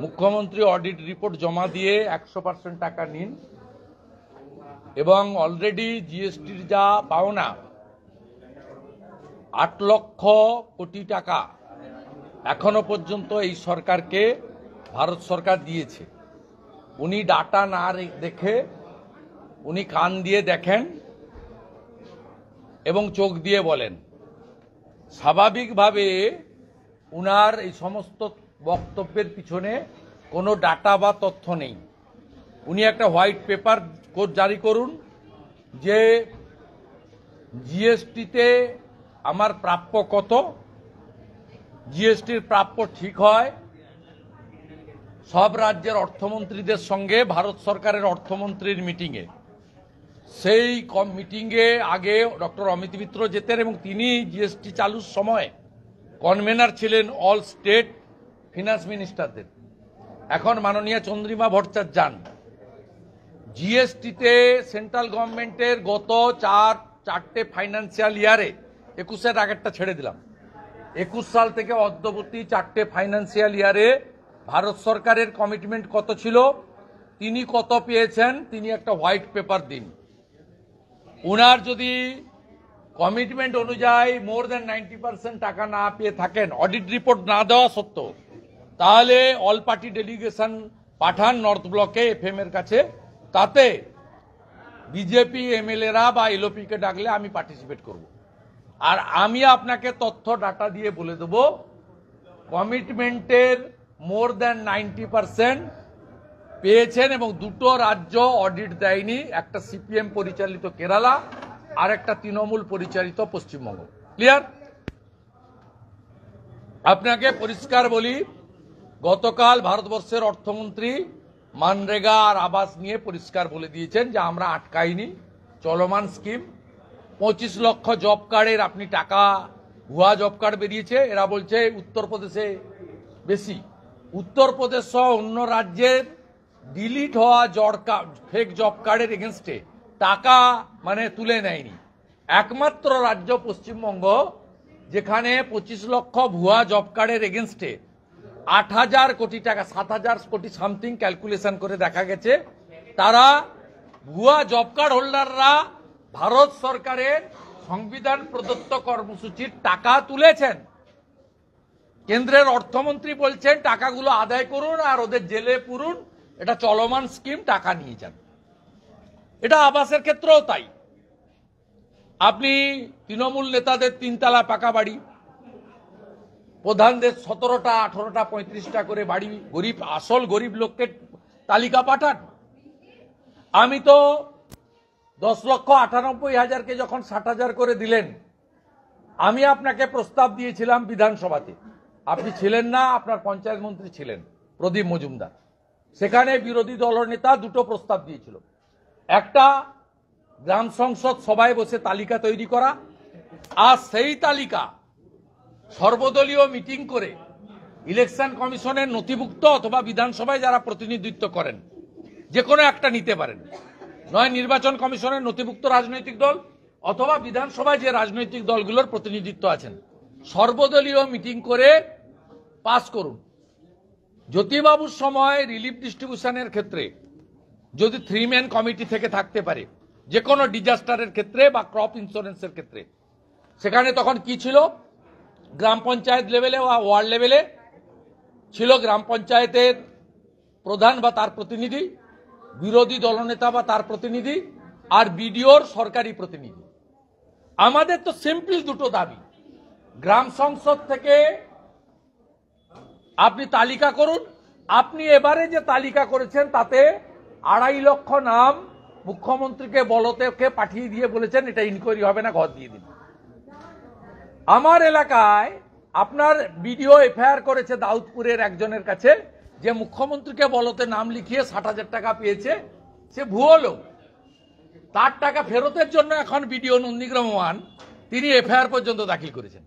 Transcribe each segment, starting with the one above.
মুখ্যমন্ত্রী audit report জমা দিয়ে 100% টাকা নিন এবং অলরেডি জিএসটির যা পাওনা 8 লক্ষ কোটি টাকা এখনো পর্যন্ত এই সরকারকে ভারত সরকার দিয়েছে। উনি ডাটা না দেখে উনি কান দিয়ে দেখেন এবং চোখ দিয়ে বলেন। স্বাভাবিকভাবে উনার এই সমস্ত বক্তব্যের পিছনে কোনো ডাটা বা তথ্য নেই। উনি একটা হোয়াইট পেপার জারি করুন যে জিএসটিতে আমার প্রাপ্য কত, জিএসটির প্রাপ্য ঠিক হয়। সব রাজ্যের অর্থমন্ত্রীদের সঙ্গে ভারত সরকারের অর্থমন্ত্রীর মিটিংয়ে, সেই মিটিংয়ে আগে ডক্টর অমিত মিত্র যেতেন এবং তিনি জিএসটি চালুর সময় কনভেনার ছিলেন অল স্টেট ফিনান্স মিনিস্টারদের। এখন মাননীয় চন্দ্রিমা ভট্টাচার্য যান। জিএসটিতে সেন্ট্রাল গভর্নমেন্টের গত চারটে ফাইন্যান্সিয়াল ইয়ারে, 21-এর আগেরটা ছেড়ে দিলাম, 21 সাল থেকে অদ্যবধি 4টে ফাইন্যান্সিয়াল ইয়ারে ভারত সরকারের কমিটমেন্ট কত ছিল, তিনি কত পেয়েছেন, তিনি একটা হোয়াইট পেপার দিন। উনার যদি কমিটমেন্ট অনুযায়ী মোর দেন 90% টাকা না পেয়ে থাকেন, অডিট রিপোর্ট না দেওয়া সত্ত্বেও, তাহলে অল পার্টি ডেলিগেশন পাঠান নর্থ ব্লকে এফএম এর কাছে। তাতে বিজেপি এমএলএরা বা এলওপিকে ডাকলে আমি পার্টিসিপেট করব। আর আমি আপনাকে তথ্য ডাটা দিয়ে বলে দেব কমিটমেন্টের মোর দেন 90% পেয়েছেন এবং দুটো রাজ্য অডিট দেয়নি, একটা সিপিএম পরিচালিত কেরালা আর একটা তৃণমূল পরিচালিত পশ্চিমবঙ্গ। ক্লিয়ার? আপনাকে পরিষ্কার বলি, গতকাল ভারতবর্ষের অর্থমন্ত্রী মানরেগা আর আবাস নিয়ে পরিষ্কার বলে দিয়েছেন যে আমরা আটকাইনি, চলমান স্কিম। 25 লক্ষ জব কার্ডের আপনি টাকা, ভুয়া জব কার্ড বেরিয়েছে, এরা বলছে উত্তরপ্রদেশে বেশি। উত্তরপ্রদেশ সহ অন্য রাজ্যের ডিলিট হওয়া ফেক জব কার্ডের এগেনস্টে টাকা তুলে নেয়নি। একমাত্র রাজ্য পশ্চিমবঙ্গ যেখানে 25 লক্ষ ভুয়া জব কার্ডের এগেনস্টে 8,000 কোটি টাকা, 7,000 কোটি সামথিং ক্যালকুলেশন করে দেখা গেছে, তারা ভুয়া জব কার্ড হোল্ডাররা ভারত সরকারের সংবিধান প্রদত্ত কর্মসূচির টাকা তুলেছেন। কেন্দ্রের অর্থমন্ত্রী বলছেন টাকাগুলো আদায় করুন আর ওদের জেলে পুরুন, এটা চলমান স্কিম, টাকা নিয়ে যান। এটা আবাসের ক্ষেত্রেও তাই। আপনি তৃণমূল নেতাদের 3 তলা পাকা বাড়ি, প্রধানদের 17টা 18টা 35টা করে বাড়ি, আসল গরিব লোককে তালিকা পাঠান। আমি তো 10,98,000কে যখন 60,000 করে দিলেন, আমি আপনাকে প্রস্তাব দিয়েছিলাম বিধানসভাতে, আপনি ছিলেন না, আপনার পঞ্চায়েত মন্ত্রী ছিলেন প্রদীপ মজুমদার। সেখানে বিরোধী দলনেতা দুটো প্রস্তাব দিয়েছিল। একটা, গ্রাম সংসদ সভায় বসে তালিকা তৈরি করা, আর সেই তালিকা সর্বদলীয় মিটিং করে ইলেকশন কমিশনের নথিভুক্ত অথবা বিধানসভায় যারা প্রতিনিধিত্ব করেন যে কোনো একটা নিতে পারেন, নয় নির্বাচন কমিশনের নথিভুক্ত রাজনৈতিক দল অথবা বিধানসভায় যে রাজনৈতিক দলগুলোর প্রতিনিধিত্ব আছেন, সর্বদলীয় মিটিং করে পাস করুন। জ্যোতিবাবুর সময় রিলিফ ডিস্ট্রিবিউশনের ক্ষেত্রে যদি 3 ম্যান কমিটি থেকে থাকতে পারে, যে কোনো ডিজাস্টারের ক্ষেত্রে বা ক্রপ ইন্স্যুরেন্সের ক্ষেত্রে, সেখানে তখন কি ছিল, গ্রাম পঞ্চায়েত লেভেলে বা ওয়ার্ড লেভেলে ছিল গ্রাম পঞ্চায়েতের প্রধান বা তার প্রতিনিধি, বিরোধী দলনেতা বা তার প্রতিনিধি, আর বিডিওর সরকারি প্রতিনিধি। আমাদের তো সিম্পল দুটো দাবি, গ্রাম সংসদ থেকে আপনি তালিকা করুন। আপনি এবারে যে তালিকা করেছেন তাতে 2.5 লক্ষ নাম মুখ্যমন্ত্রীকে বলতে পাঠিয়ে দিয়ে বলেছেন এটা ইনকোয়ারি হবে না, ঘর দিয়ে দিন। আমার এলাকায় আপনার বিডিও এফআইআর করেছে দাউদপুরের একজনের কাছে যে মুখ্যমন্ত্রীকে বলতে নাম লিখিয়ে 60,000 টাকা পেয়েছে, সে ভুয়ো লোক। তার টাকা ফেরতের জন্য এখন বিডিও নন্দীগ্রাম 1 তিনি এফআইআর পর্যন্ত দাখিল করেছেন।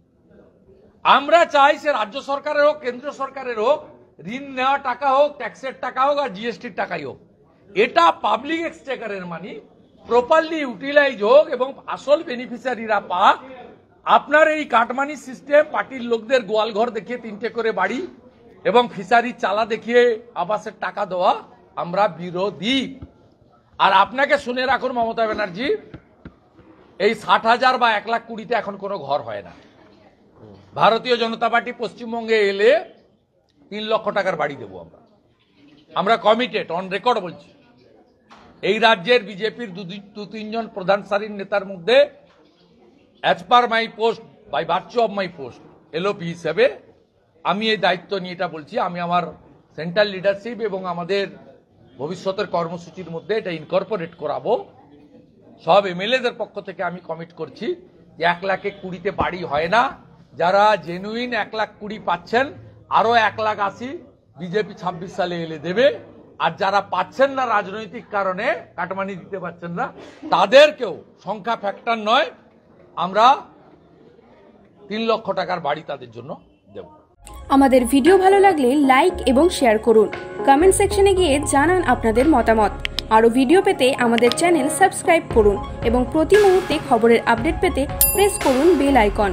আমরা চাই সে রাজ্য সরকারের হোক, কেন্দ্র সরকারের হোক, ঋণ নেওয়া টাকা হোক, ট্যাক্সের টাকা হোক আর জিএসটির টাকাই হোক, এটা পাবলিক এক্সচেকারের মানি প্রপারলি ইউটিলাইজ হোক এবং আসল বেনিফিশিয়ারিরা পাক। আপনার এই কাটমানি সিস্টেম পার্টির লোকদের গোয়ালঘর দেখিয়ে 3টে করে বাড়ি এবং ফিশারি চালা দেখিয়ে আবাসের টাকা দেওয়া আমরা বিরোধী। আর আপনাকে শুনে রাখুন মমতা ব্যানার্জি, এই 60,000 বা 1,20,000 এখন কোনো ঘর হয় না। ভারতীয় জনতা পার্টি পশ্চিমবঙ্গে এলে 3 লক্ষ টাকার বাড়ি দেবো আমরা কমিটেড, অন রেকর্ড বলছি। এই রাজ্যের বিজেপির 2-3 জন প্রধান সারির নেতার মধ্যে as per my post, by virtue of my post, LOP হিসেবে আমি এই দায়িত্ব নিয়ে এটা বলছি। আমি আমার সেন্ট্রাল লিডারশিপ এবং আমাদের ভবিষ্যতের কর্মসূচির মধ্যে এটা ইনকর্পোরেট করাবো। সব এমএলএদের পক্ষ থেকে আমি কমিট করছি যে 1,20,000 বাড়ি হয় না। যারা জেনুইন 1,20,000 পাচ্ছেন, আরো 1,80,000 বিজেপি 26 সালে এলে দেবে। আর যারা পাচ্ছেন না রাজনৈতিক কারণে, কাটমানি দিতে পারছেন না, তাদেরকেও, সংখ্যা ফ্যাক্টর নয়, আমরা 3 লক্ষ টাকার বাড়ি তাদের জন্য দেব। আমাদের ভিডিও ভালো লাগলে লাইক এবং শেয়ার করুন। কমেন্ট সেকশনে গিয়ে জানান আপনাদের মতামত। আরও ভিডিও পেতে আমাদের চ্যানেল সাবস্ক্রাইব করুন এবং প্রতি মুহূর্তে খবরের আপডেট পেতে প্রেস করুন বেল আইকন।